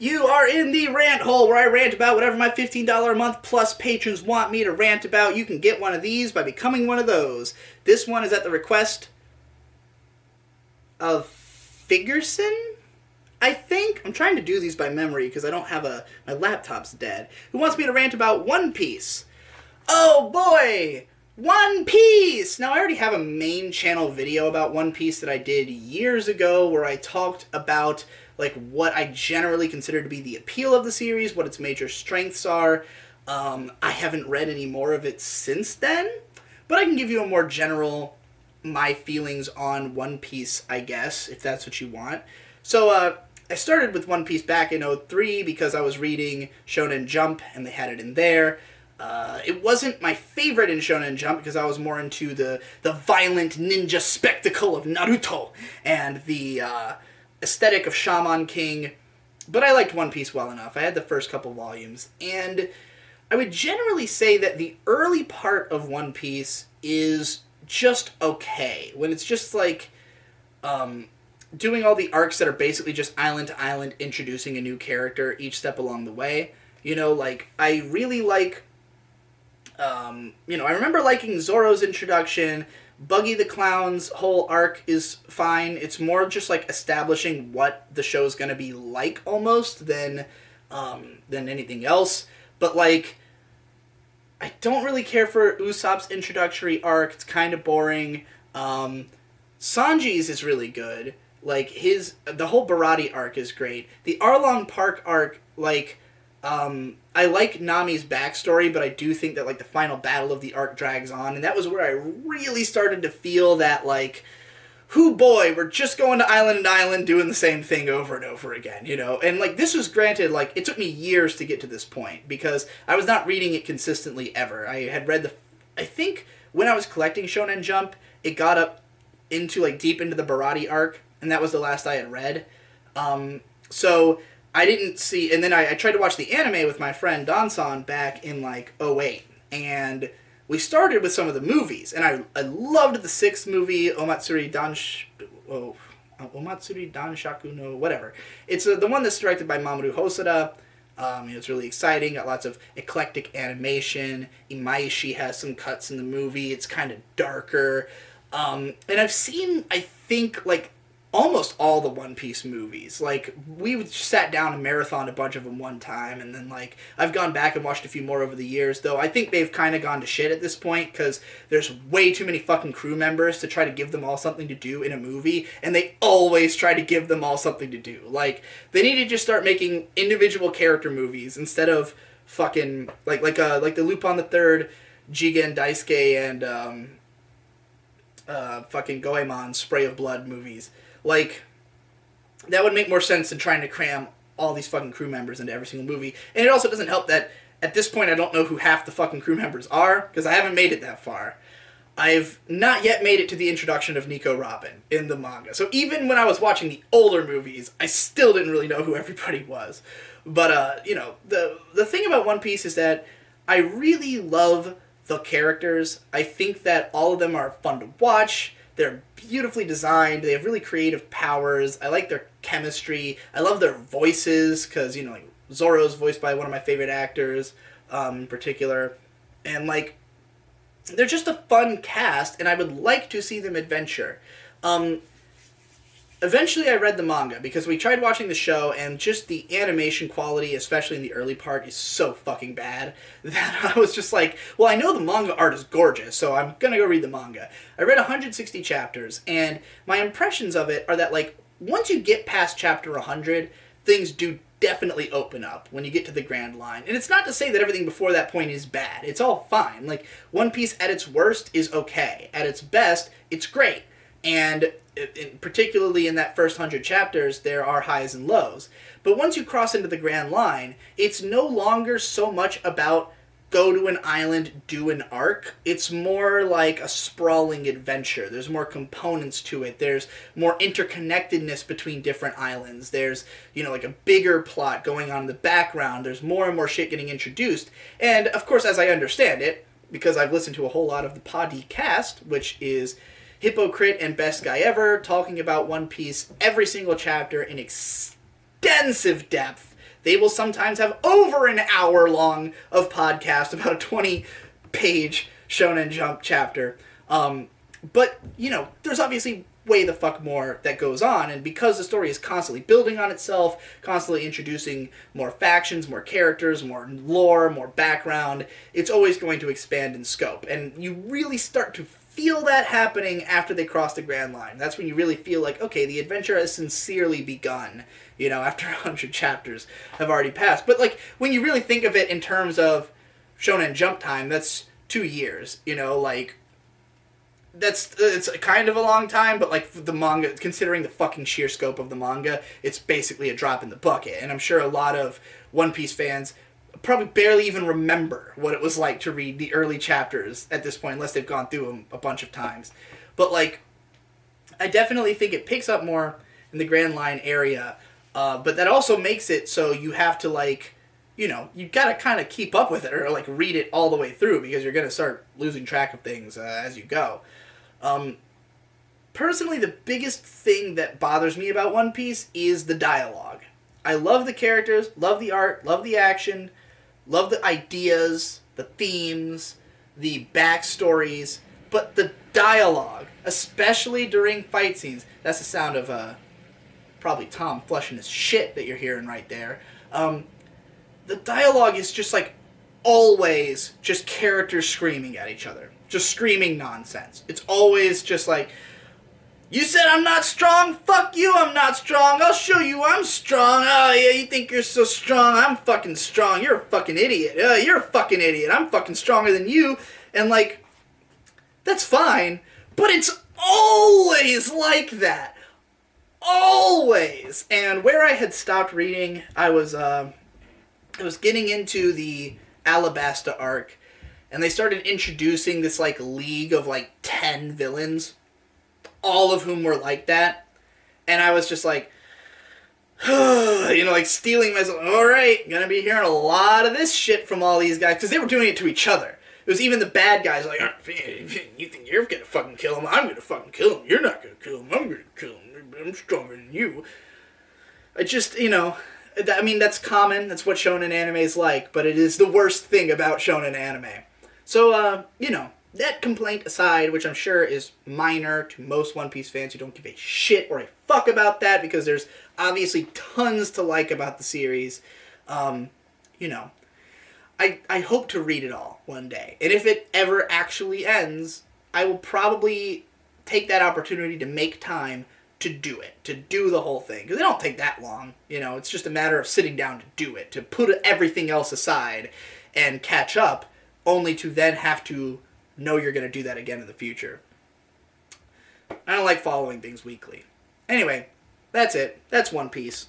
You are in the rant hole where I rant about whatever my $15 a month plus patrons want me to rant about. You can get one of these by becoming one of those. This one is at the request of Figerson, I think. I'm trying to do these by memory because I don't have my laptop's dead. Who wants me to rant about One Piece? Oh boy! One Piece! Now, I already have a main channel video about One Piece that I did years ago where I talked about like what I generally consider to be the appeal of the series, what its major strengths are. I haven't read any more of it since then, but I can give you a more general my feelings on One Piece, I guess, if that's what you want. So, I started with One Piece back in '03 because I was reading Shonen Jump and they had it in there. It wasn't my favorite in Shonen Jump because I was more into the violent ninja spectacle of Naruto and the aesthetic of Shaman King, but I liked One Piece well enough. I had the first couple volumes, and I would generally say that the early part of One Piece is just okay. When it's just like doing all the arcs that are basically just island to island introducing a new character each step along the way. You know, like, I really like I remember liking Zoro's introduction. Buggy the Clown's whole arc is fine. It's more just like establishing what the show's gonna be like almost than anything else. But like, I don't really care for Usopp's introductory arc. It's kind of boring. Sanji's is really good. Like the whole Barati arc is great. The Arlong Park arc, like, I like Nami's backstory, but I do think that, like, the final battle of the arc drags on, and that was where I really started to feel that, like, hoo boy, we're just going to island doing the same thing over and over again, you know? And, like, this was granted, like, it took me years to get to this point, because I was not reading it consistently ever. I had read I think when I was collecting Shonen Jump, it got up into, like, deep into the Barati arc, and that was the last I had read. So I didn't see, and then I tried to watch the anime with my friend Dansan back in like '08, and we started with some of the movies, and I loved the sixth movie, Omatsuri Danshaku no whatever. It's the one that's directed by Mamoru Hosoda. It's really exciting, got lots of eclectic animation. Imaishi has some cuts in the movie, it's kind of darker. And I've seen, I think, like, almost all the One Piece movies. Like, we sat down and marathoned a bunch of them one time, and then, like, I've gone back and watched a few more over the years, though I think they've kind of gone to shit at this point, because there's way too many fucking crew members to try to give them all something to do in a movie, and they always try to give them all something to do. Like, they need to just start making individual character movies, instead of fucking, like the Lupin the Third, Jigen, Daisuke, and, fucking Goemon Spray of Blood movies. Like, that would make more sense than trying to cram all these fucking crew members into every single movie. And it also doesn't help that, at this point, I don't know who half the fucking crew members are, because I haven't made it that far. I've not yet made it to the introduction of Nico Robin in the manga. So even when I was watching the older movies, I still didn't really know who everybody was. But, the thing about One Piece is that I really love the characters. I think that all of them are fun to watch. They're beautifully designed. They have really creative powers. I like their chemistry. I love their voices, because, like, Zoro's voiced by one of my favorite actors, in particular. And, like, they're just a fun cast, and I would like to see them adventure. Eventually I read the manga, because we tried watching the show, and just the animation quality, especially in the early part, is so fucking bad that I was just like, well, I know the manga art is gorgeous, so I'm gonna go read the manga. I read 160 chapters, and my impressions of it are that, like, once you get past chapter 100, things do definitely open up when you get to the Grand Line. And it's not to say that everything before that point is bad. It's all fine. Like, One Piece at its worst is okay. At its best, it's great. And particularly in that first 100 chapters, there are highs and lows. But once you cross into the Grand Line, it's no longer so much about go to an island, do an arc. It's more like a sprawling adventure. There's more components to it. There's more interconnectedness between different islands. There's, like a bigger plot going on in the background. There's more and more shit getting introduced. And, of course, as I understand it, because I've listened to a whole lot of the podcast, which is Hypocrite and Best Guy Ever, talking about One Piece every single chapter in extensive depth. They will sometimes have over an hour long of podcast about a 20-page Shonen Jump chapter. But, you know, there's obviously way the fuck more that goes on, and because the story is constantly building on itself, constantly introducing more factions, more characters, more lore, more background, it's always going to expand in scope. And you really start to feel that happening after they cross the Grand Line. That's when you really feel like, okay, the adventure has sincerely begun, you know, after 100 chapters have already passed. But, like, when you really think of it in terms of Shonen Jump time, that's 2 years, you know, like, it's kind of a long time, but, like, the manga, considering the fucking sheer scope of the manga, it's basically a drop in the bucket. And I'm sure a lot of One Piece fans probably barely even remember what it was like to read the early chapters at this point, unless they've gone through them a bunch of times. But, like, I definitely think it picks up more in the Grand Line area, but that also makes it so you have to, like, you know, you gotta kind of keep up with it, or, like, read it all the way through, because you're gonna start losing track of things as you go. Personally, the biggest thing that bothers me about One Piece is the dialogue. I love the characters, love the art, love the action, love the ideas, the themes, the backstories, but the dialogue, especially during fight scenes, that's the sound of probably Tom flushing his shit that you're hearing right there. The dialogue is just, like, always just characters screaming at each other. Just screaming nonsense. It's always just like, you said I'm not strong? Fuck you, I'm not strong. I'll show you I'm strong. Oh, yeah, you think you're so strong? I'm fucking strong. You're a fucking idiot. You're a fucking idiot. I'm fucking stronger than you. And, like, that's fine, but it's always like that. Always. And where I had stopped reading, I was getting into the Alabasta arc, and they started introducing this, like, league of, like, 10 villains, all of whom were like that. And I was just like, you know, like, stealing myself. All right, gonna be hearing a lot of this shit from all these guys, because they were doing it to each other. It was even the bad guys, like, you think you're gonna fucking kill him? I'm gonna fucking kill him. You're not gonna kill him. I'm gonna kill him. I'm stronger than you. I just, you know, I mean, that's common. That's what shonen anime is like, but it is the worst thing about shonen anime. So, you know, that complaint aside, which I'm sure is minor to most One Piece fans who don't give a shit or a fuck about that, because there's obviously tons to like about the series, you know, I hope to read it all one day. And if it ever actually ends, I will probably take that opportunity to make time to do it, to do the whole thing. Because it don't take that long, you know, it's just a matter of sitting down to do it, to put everything else aside and catch up, only to then have to know you're going to do that again in the future. I don't like following things weekly. Anyway, that's it. That's One Piece.